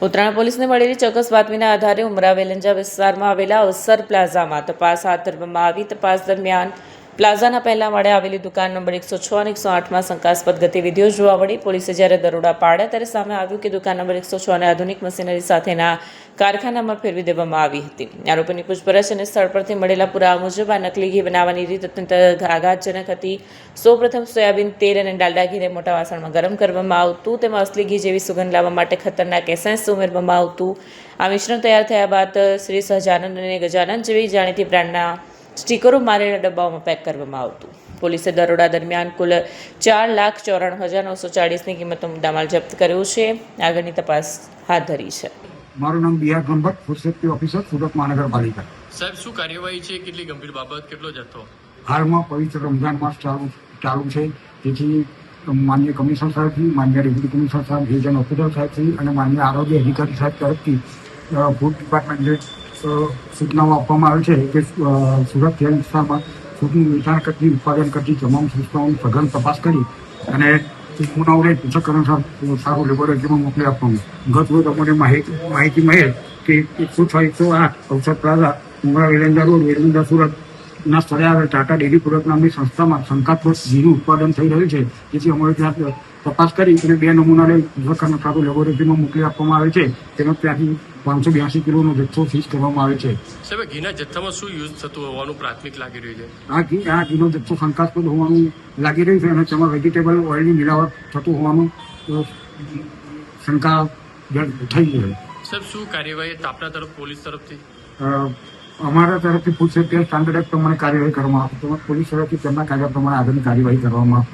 ઉત્તરાયણ પોલીસને મળેલી ચોક્કસ બાતમીના આધારે ઉમરા વેલંજા વિસ્તારમાં આવેલા અવસર પ્લાઝામાં તપાસ હાથ ધરવામાં આવી. તપાસ દરમિયાન પ્લાઝાના પહેલા માળે આવેલી દુકાન નંબર 106 અને 108માં શંકાસ્પદ ગતિવિધિઓ જોવા મળી. પોલીસે જ્યારે દરોડા પાડ્યા ત્યારે સામે આવ્યું કે દુકાન નંબર 106 અને આધુનિક મશીનરી સાથેના કારખાનામાં ફેરવી દેવામાં આવી હતી. આરોપીની પૂછપરછ અને સ્થળ પરથી મળેલા પુરાવા મુજબ આ નકલી ઘી બનાવવાની રીત અત્યંત આઘાતજનક હતી. સૌપ્રથમ સોયાબીન તેલ અને ડાલડા ઘીને મોટા વાસણમાં ગરમ કરવામાં આવતું, તેમાં અસલી ઘી જેવી સુગંધ લાવવા માટે ખતરનાક એસેન્સ ઉમેરવામાં આવતું. આ મિશ્રણ તૈયાર થયા બાદ શ્રી સહજાનંદ અને ગજાનંદ જેવી જાણીતી બ્રાન્ડના સ્ટીકરો મારેલા ડબ્બાઓમાં પેક કરવામાં આવતું. પોલીસે દરોડા દરમિયાન કુલ 4,94,940ની કિંમતનો મુદ્દામાલ જપ્ત કર્યો છે. આગળની તપાસ હાથ ધરી છે. મારું નામ બિહાર ગંભટ, ફૂડ સેફ્ટી ઓફિસર, સુરત મહાનગરપાલિકા. સાહેબ, શું કાર્યવાહી છે? કેટલી ગંભીર બાબત, કેટલો જથ્થો? હાલમાં પવિત્ર રમઝાન માસ ચાલુ છે, તેથી માનનીય કમિશનર સાહેબથી, માનનીય ડેપ્યુટી કમિશનર સાહેબ, રિજન ઓફિસર સાહેબથી અને માનનીય આરોગ્ય અધિકારી સાહેબ તરફથી ફૂડ ડિપાર્ટમેન્ટને સૂચનાઓ આપવામાં આવે છે કે સુરત શહેર વિસ્તારમાં ફૂડનું વેચાણ કરતી, ઉત્પાદન કરતી તમામ સંસ્થાઓની સઘન તપાસ કરી અને નમૂનાઓને પૃથ્થકરણ સારું લેબોરેટરીમાં મોકલી આપવાનું. ગત રોજ અમને માહિતી મળે કે 106-108 અવસર પ્લાઝા, ઉમરા વેલંજા રોડ, વેલંજા સુરતના સ્થળે આવેલ ટાટા ડેરી પ્રોડક્ટ નામની સંસ્થામાં શંકાસ્પદ ઘીનું ઉત્પાદન થઈ રહ્યું છે. જેથી અમારે ત્યાં તપાસ કરી અને 2 નમૂનાને પૃથ્થકરણ સારું લેબોરેટરીમાં મોકલી આપવામાં આવે છે. તેમજ ત્યાંથી 582 કિલોનો જથ્થો સીઝ કરવામાં આવે છે. સાહેબ, ઘીના જથ્થામાં શું યુઝ થતું હોવાનું પ્રાથમિક લાગી રહ્યું છે? આ ઘીનો જથ્થો શંકાસ્પદ હોવાનું લાગી રહ્યું છે અને તેમાં વેજીટેબલ ઓઇલની મિલાવટ થતું હોવાનું શંકા થઈ છે. સાહેબ, શું કાર્યવાહી આપના તરફ પોલીસ તરફથી? અમારા તરફથી ફૂડ સેફ્ટી સ્ટાન્ડર્ડ એક્ટ પ્રમાણે કાર્યવાહી કરવામાં આવશે. તેમજ પોલીસ તરફથી તેમના કાર્ય પ્રમાણે આગળની કાર્યવાહી કરવામાં આવશે.